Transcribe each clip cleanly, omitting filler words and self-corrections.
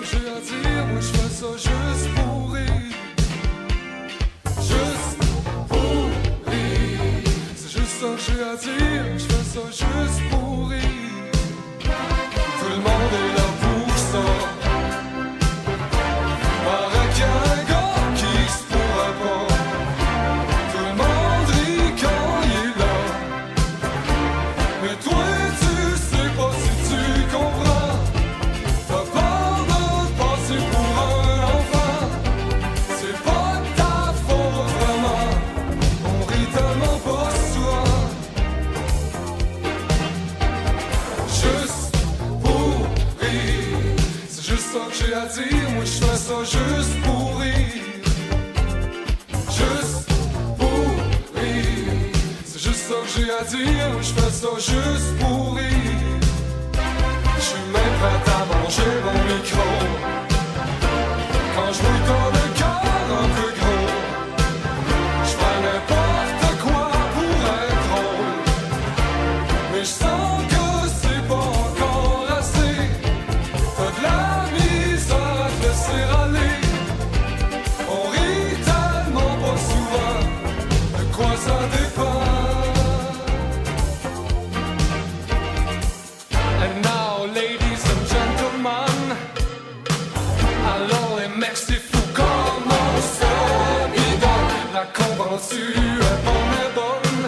que j'ai à dire, moi je fais ça juste pour rire. Juste pour rire. C'est juste ça que j'ai à dire, je fais ça juste pour rire. Tout le monde est là pour ça. Paraît qu'il y a un gars qui se pourrait pas. Tout le monde rit quand il est là. Mais toi tu sais pas si tu comprends. T'as peur de passer pour un enfant. C'est pas ta faute vraiment. On rit tellement pas souvent. Juste pour rire. C'est juste ça que j'ai à dire. Moi je fais ça juste pour rire. Juste pour rire. C'est juste ça que j'ai à dire. Moi je fais ça juste pour rire. Je suis même prêt à manger mon micro. Quand je vois ton le cœur un peu gros, je fais n'importe quoi pour être drôle. Mais je sens que c'est pas encore assez. T'as de la misère à te laisser aller. On rit tellement pas souvent. De quoi ça dépend? And now, ladies and gentlemen, allons et merci fou comme on se bidon. La convention est bonne.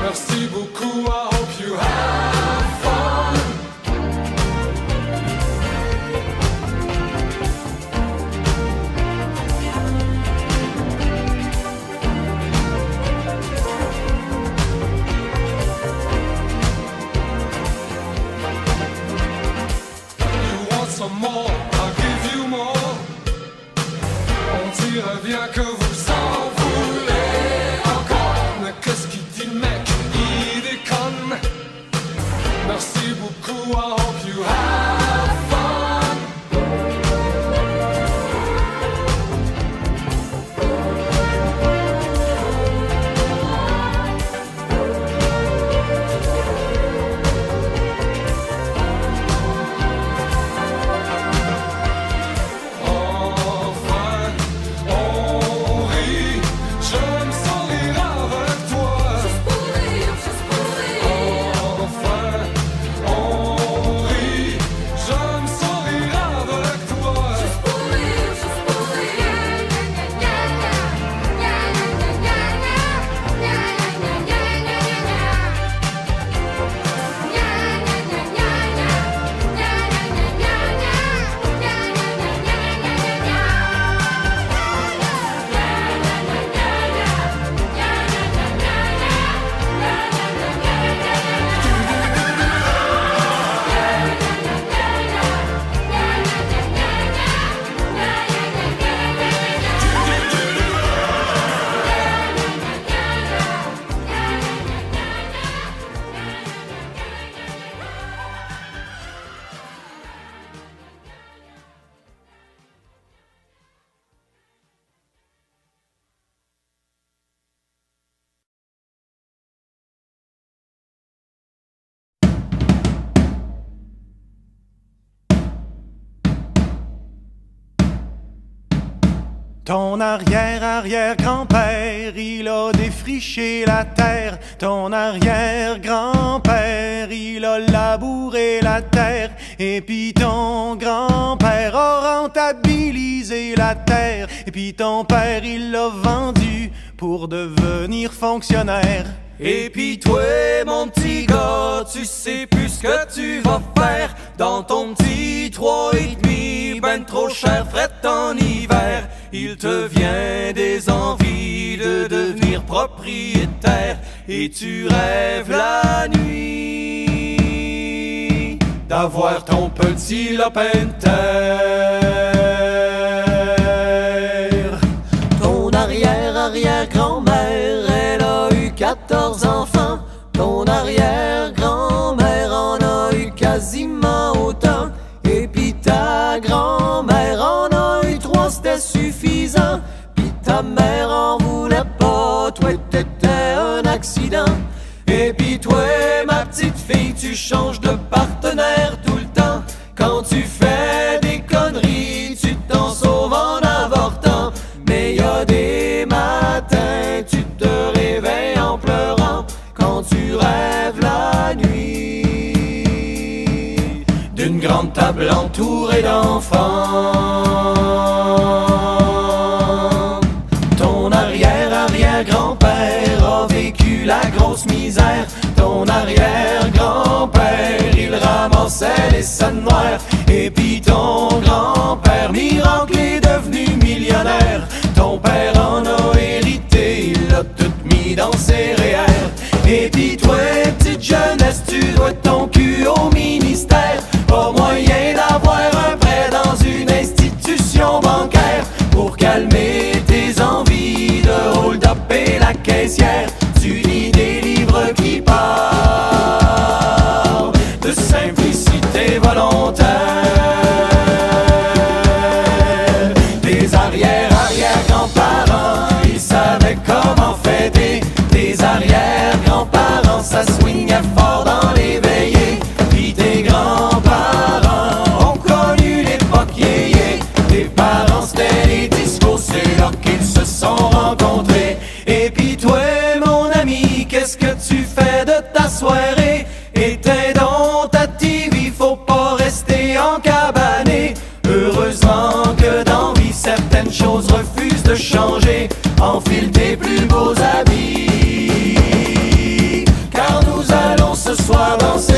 Merci beaucoup, I hope you have fun. You want some more, I'll give you more. On dirait bien que vous en voulez encore. Mais qu'est-ce qu'il dit le mec? Il déconne. Merci beaucoup, I hope you have fun. Enfin, on rit. J'aime ça rire avec toi. Enfin, on rit. J'aime ça rire avec toi. Ton arrière-arrière-grand-père, il a défriché la terre. Ton arrière-grand-père, il a labouré la terre. Et puis ton grand-père a rentabilisé la terre. Et puis ton père, il l'a vendu pour devenir fonctionnaire. Et puis toi, mon petit gars, tu sais plus ce que tu vas faire dans ton petit 3,5, ben trop cher, fret en hiver. Il te vient des envies de devenir propriétaire et tu rêves la nuit d'avoir ton petit lopin de terre. Ton arrière-arrière-grand-mère, elle a eu 14 enfants. Ton arrière-grand-mère en a eu quasiment autant. Et puis ta grand-mère en a eu 3, c'était suffisant. Puis ta mère en voulait pas, toi t'étais un accident. Et puis toi, ma petite fille, tu changes de partenaire tout le temps. Quand tu fais entouré d'enfants. Ton arrière-arrière-grand-père a vécu la grosse misère. Ton arrière-grand-père, il ramassait les scènes noires. Et puis ton grand-père, miracle, est devenu millionnaire. Ton père en a hérité, il l'a tout mis dans ses REER. Et puis toi, petite jeunesse, tu dois ton cul au ministère. Pas moyen d'avoir un prêt dans une institution bancaire pour calmer tes envies de hold-up et la caissière. Tu lis des livres qui parlent de simplicité volontaire. Tes arrière-arrière-grands-parents, ils savaient comment fêter. Tes arrière-grands-parents, ça swingait fort dans les veillées. Puis tes grands-parents ont connu l'époque yéyé. Tes parents, c'était les discos, c'est là qu'ils se sont rencontrés. Et puis toi, mon ami, qu'est-ce que tu fais de ta soirée? Éteins donc ta TV, faut pas rester encabané. Heureusement que dans vie, certaines choses refusent de changer. Enfile tes plus beaux habits, car nous allons ce soir danser.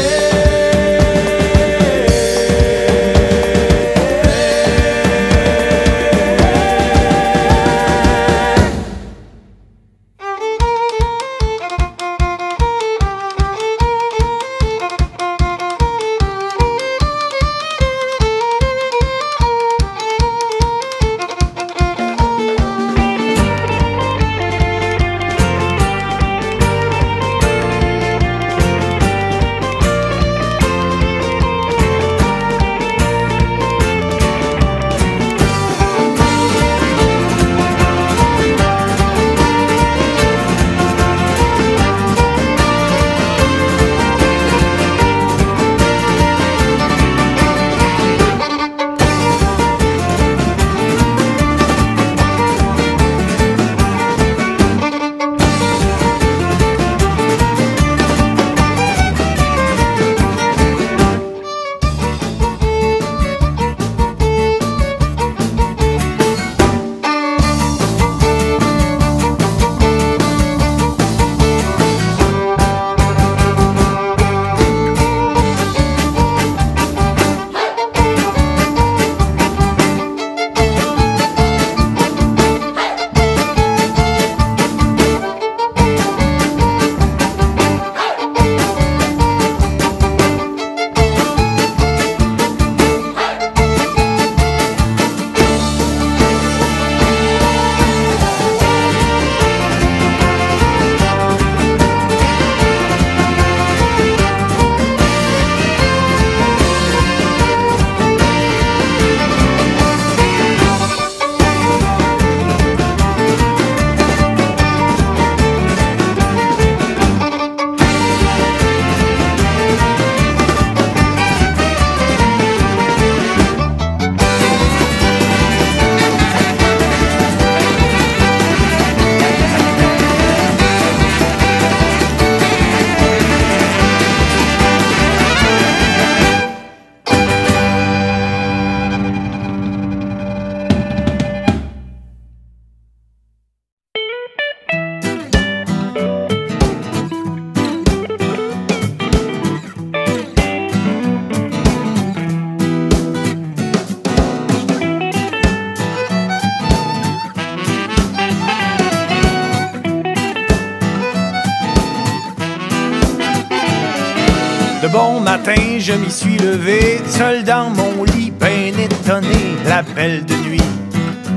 De bon matin, je m'y suis levé, seul dans mon lit, ben étonné. La belle de nuit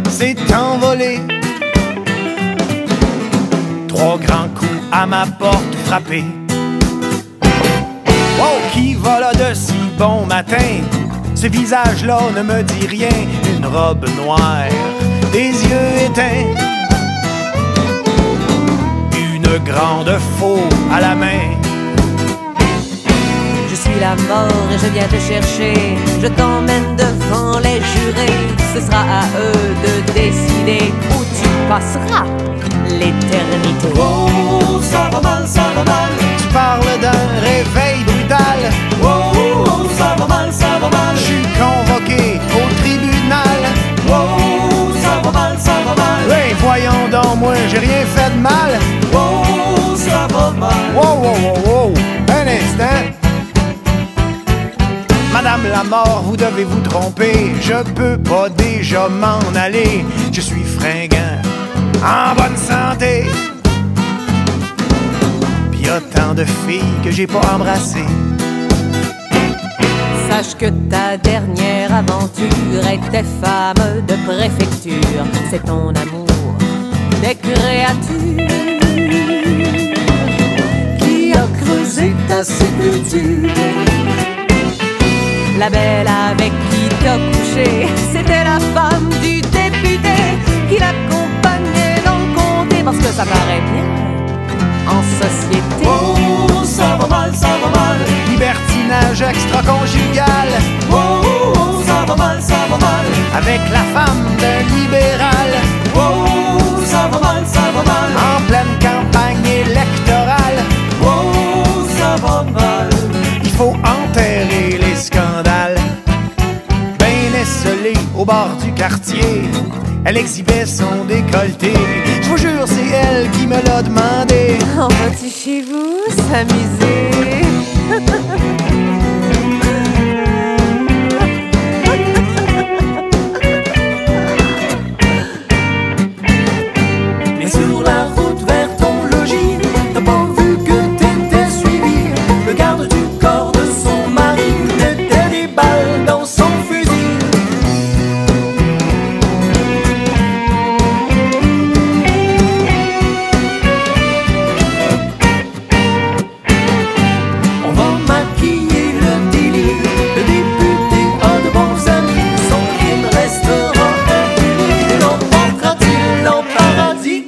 s'est envolée. 3 grands coups à ma porte frappée. Oh, qui va là de si bon matin? Ce visage-là ne me dit rien. Une robe noire, des yeux éteints, une grande faux à la main. Je suis la mort et je viens te chercher. Je t'emmène devant les jurés. Ce sera à eux de décider où tu passeras l'éternité. Oh, ça va mal, ça va mal. Tu parles d'un réveil brutal. Oh, ça va mal, ça va mal. Je suis con vous devez vous tromper. Je peux pas déjà m'en aller. Je suis fringant, en bonne santé. Pis y a tant de filles que j'ai pas embrassées. Sache que ta dernière aventure était femme de préfecture. C'est ton amour des créatures qui a creusé ta sépulture. La belle avec qui t'as couché, c'était la femme du député qui l'accompagnait dans le comté parce que ça paraît bien en société. Oh, ça va mal, ça va mal. Libertinage extra-conjugal. Oh, oh, ça va mal, ça va mal. Avec la femme d'un libéral. Oh, ça va mal, ça va mal. En pleine campagne électorale. Oh, ça va mal. Il faut enterrer les scandales. Ben esselée au bord du quartier, elle exhibait son décolleté. Je vous jure, c'est elle qui me l'a demandé. On va-tu chez vous s'amuser? Mais sur la route vers ton logis, t'as pas vu que t'étais suivi. Le garde du corps de son mari mettait des balles dans son fusil. On va maquiller le délit. Le député a de bons amis. Son crime restera impuni. L'on entrera-t-il en paradis?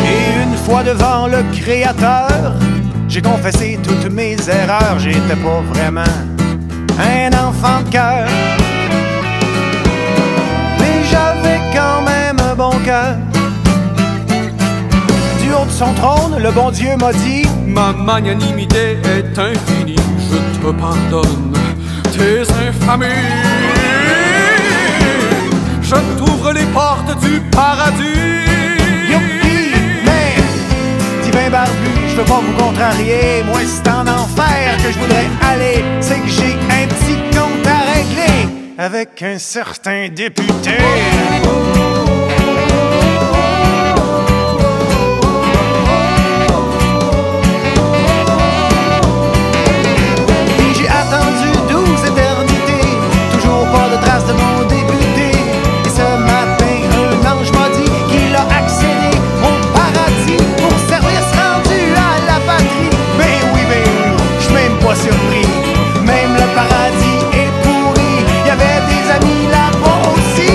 Et une fois devant le Créateur, j'ai confessé toutes mes erreurs. J'étais pas vraiment un enfant de cœur, mais j'avais quand même un bon cœur. Du haut de son trône, le bon Dieu m'a dit: Ma magnanimité est infinie, je te pardonne tes infamies. Je t'ouvre les portes du paradis. Youpi! Mais, divin barbu, je veux pas vous contrarier. Moi, c'est en enfer que je voudrais aller. C'est que j'ai un petit compte à régler avec un certain député. Puis j'ai attendu 12 éternités, toujours pas de trace de mon député. Et ce matin, un ange m'a dit qu'il a accédé au paradis pour service rendu à la patrie. Ben oui, je suis même pas surpris. Même le paradis est pourri. Y avait des amis là-bas aussi.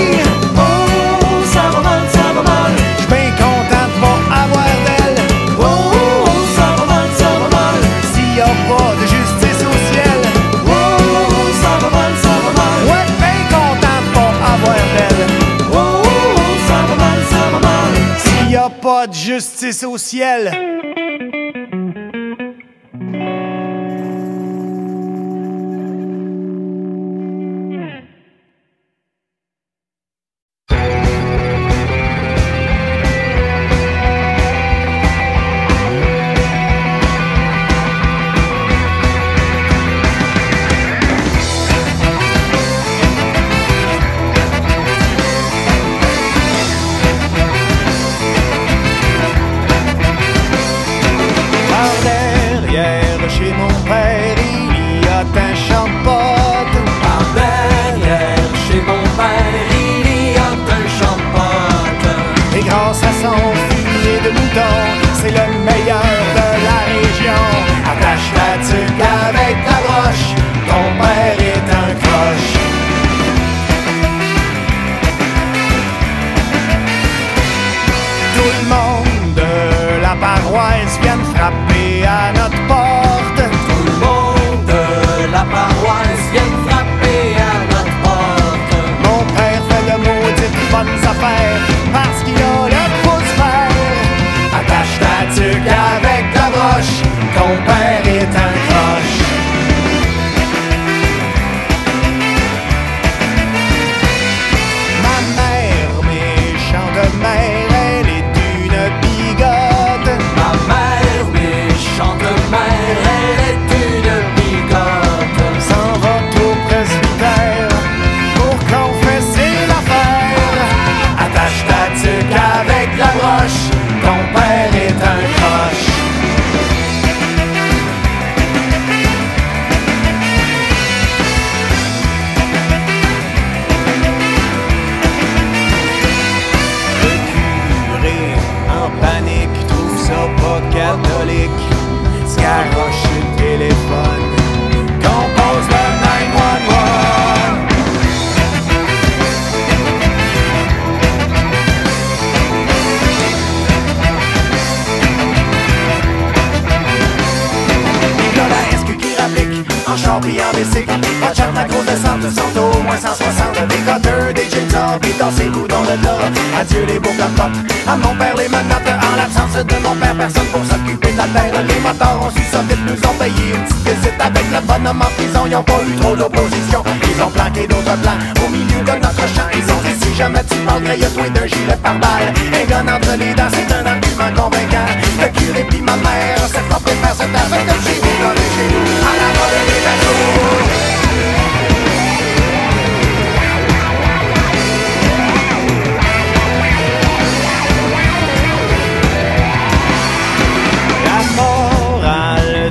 Oh, ça va mal, ça va mal. J'suis bien content de pas avoir d'elle. Oh, oh, ça va mal, ça va mal. S'il y a pas de justice au ciel. Oh, ça va mal, ça va mal. Ouais, bien content de pas avoir d'elle. Oh, ça va mal, ça va mal. S'il y a pas de justice au ciel. Par derrière, chez mon père, il y a un champ de potes. Par derrière, chez mon père, il y a un champ de potes. Et grâce à son filet de mouton, c'est le meilleur de la région. Attache ta tuque avec ta broche, ton père est un croche. Tout le monde de la paroisse vient frapper à notre porte. Tout le monde de la paroisse vient frapper à notre porte. Mon père fait de maudites bonnes affaires parce qu'il a le pouce vert. Attache ta tuque pis en bicycle. Pas de charte, la grosse descente, tout sont au moins 160. Des coteurs, des jigsaws, pis dans ses boudons de là. Adieu les beaux capotes, à mon père les menottes. En l'absence de mon père, personne pour s'occuper de la terre. Les motards ont su ça vite, nous ont payé une petite visite avec le bonhomme en prison. Ils ont pas eu trop d'opposition, ils ont planqué d'autres plans au milieu de notre champ. Ils ont dit si jamais tu parlerais, y'a toi d'un gilet par balle. Un gun entre les dents, c'est un argument convaincant. Le curé pis ma mère, c'est pas préfère cette affaire que j'ai décollé chez nous à la volée des bateaux.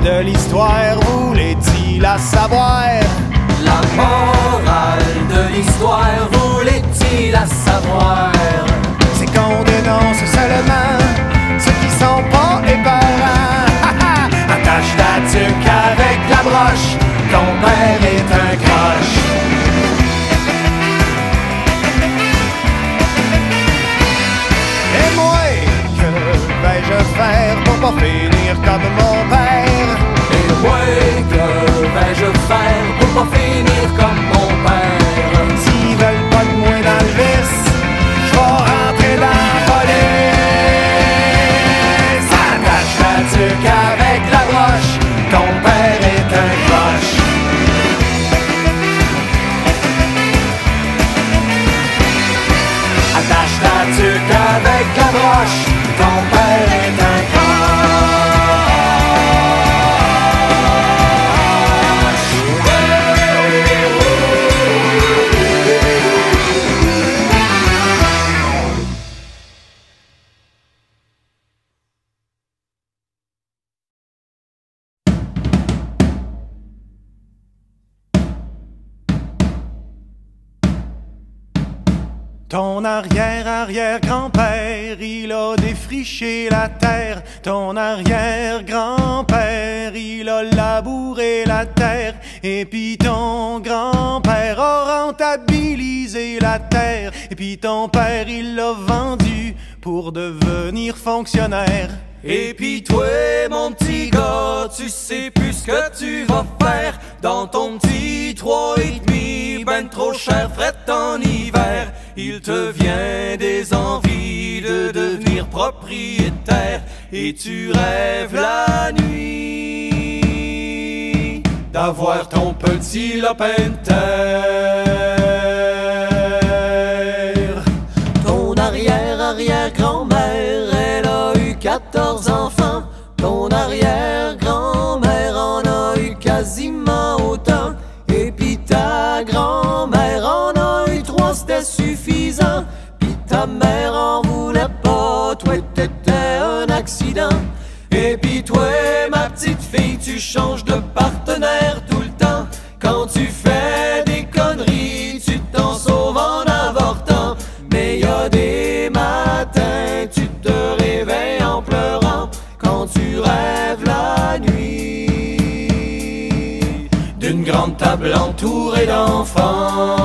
De l'histoire, voulait-il la savoir? La morale de l'histoire, voulait-il la savoir? C'est qu'on dénonce seulement ceux qui sont pas épeurants. Attache ta tuque avec la broche, ton père est un croche. Et moi, que vais-je faire pour pas finir comme mon père? Ouais, que vais-je faire pour pas finir comme mon père? S'ils veulent pas de moi dans le vice, je vais rentrer dans la police. Attache la tuque avec la broche, ton père est un croche. Attache ta tuque avec la broche, ton père est un croche. Ton arrière-arrière-grand-père, il a défriché la terre. Ton arrière-grand-père, il a labouré la terre. Et puis ton grand-père a rentabilisé la terre. Et puis ton père, il l'a vendu pour devenir fonctionnaire. Et puis toi, mon petit gars, tu sais plus ce que tu vas faire dans ton petit 3,5, ben trop cher, fret en hiver. Il te vient des envies de devenir propriétaire et tu rêves la nuit d'avoir ton petit lopin de terre. Ton arrière-arrière-grand-mère, elle a eu 14 enfants. Ton arrière-grand-mère en a eu quasiment autant. Et pis ta grand-mère en a eu 3, c'était suffisant. Pis ta mère en voulait pas, toi t'étais un accident. Et pis toi, ma petite fille, tu changes de partenaire tout le temps. Quand tu fais des conneries, tu t'en sauves en avortant. Mais y a des matins, tu te réveilles en pleurant quand tu rêves la nuit d'une grande table entourée d'enfants.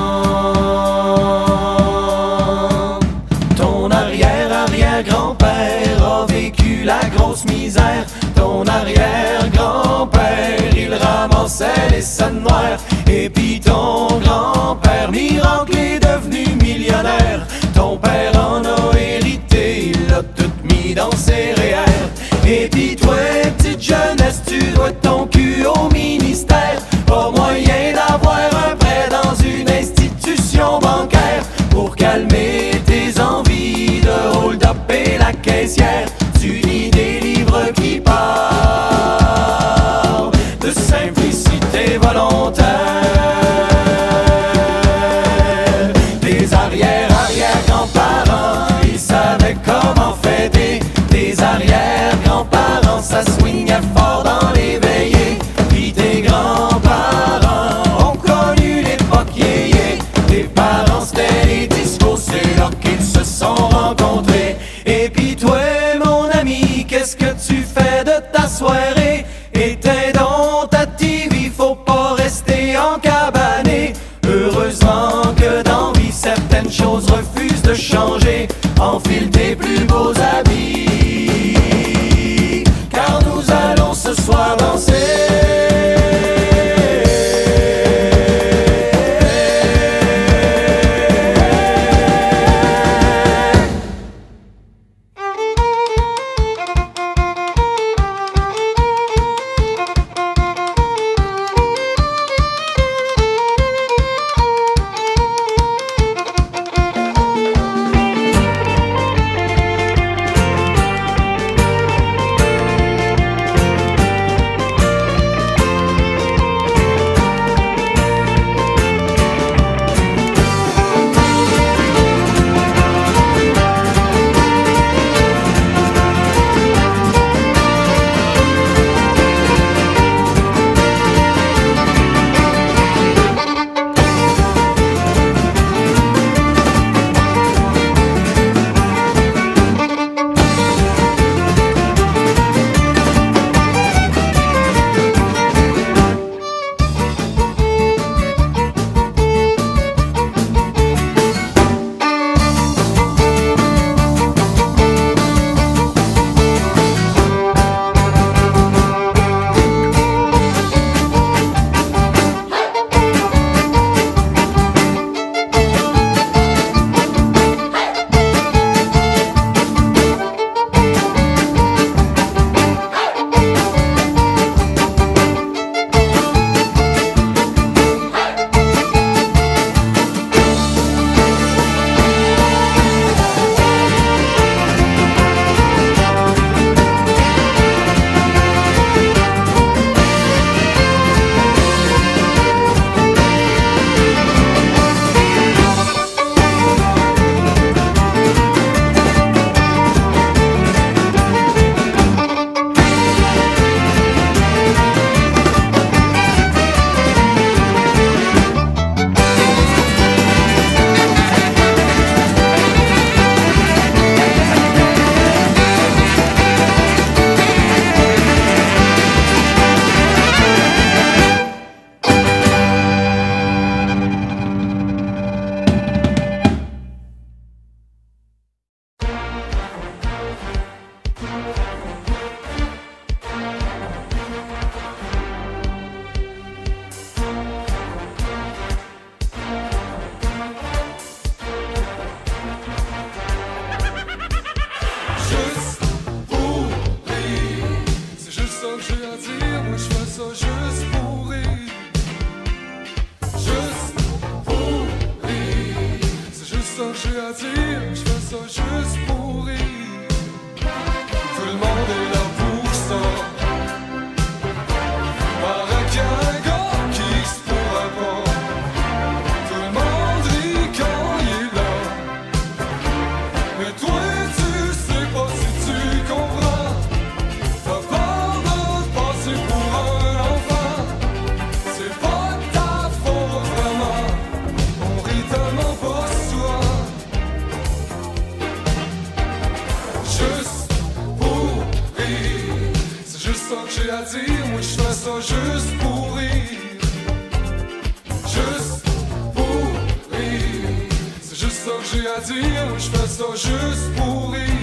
Ton arrière-arrière-grand-père a vécu la grosse misère. Ton arrière-grand-père, il ramassait les scènes noires. Et puis ton grand-père, miracle, est devenu millionnaire. Ton père en a hérité, il l'a tout mis dans ses REER. Et puis toi, petite jeunesse, tu dois ton cul au ministère. Pas moyen d'avoir un prêt dans une institution bancaire pour calmer tes envies de hold-up et la caissière. Tu lis des livres qui parlent de simplicité volontaire. Tes arrière-arrière-grands-parents, ils savaient comment fêter. Tes arrière-grands-parents, ça swingait fort dans les veillées. Puis tes grands-parents ont connu l'époque yéyé. Tes parents, c'était les discos, c'est là qu'ils se sont rencontrés. Et puis toi, mon ami, qu'est-ce que tu fais de ta soirée? Éteins donc ta TV, faut pas rester encabané. Heureusement que dans vie, certaines choses refusent de changer. Enfile tes plus beaux habits, car nous allons ce soir danser à dire, je fais ça juste pour rire. Tout le monde est là pour ça. Paraît qu'il y a un gars qui se pourrait pas. Tout le monde rit quand il est là. Mais toi tu sais pas si tu comprends. T'as peur de passer pour un enfant. C'est pas ta faute vraiment. On rit tellement pas souvent. Juste pour rire. C'est juste ça que j'ai à dire. Moi je fais ça juste pour rire. Juste pour rire. C'est juste ça que j'ai à dire. Moi je fais ça juste pour rire.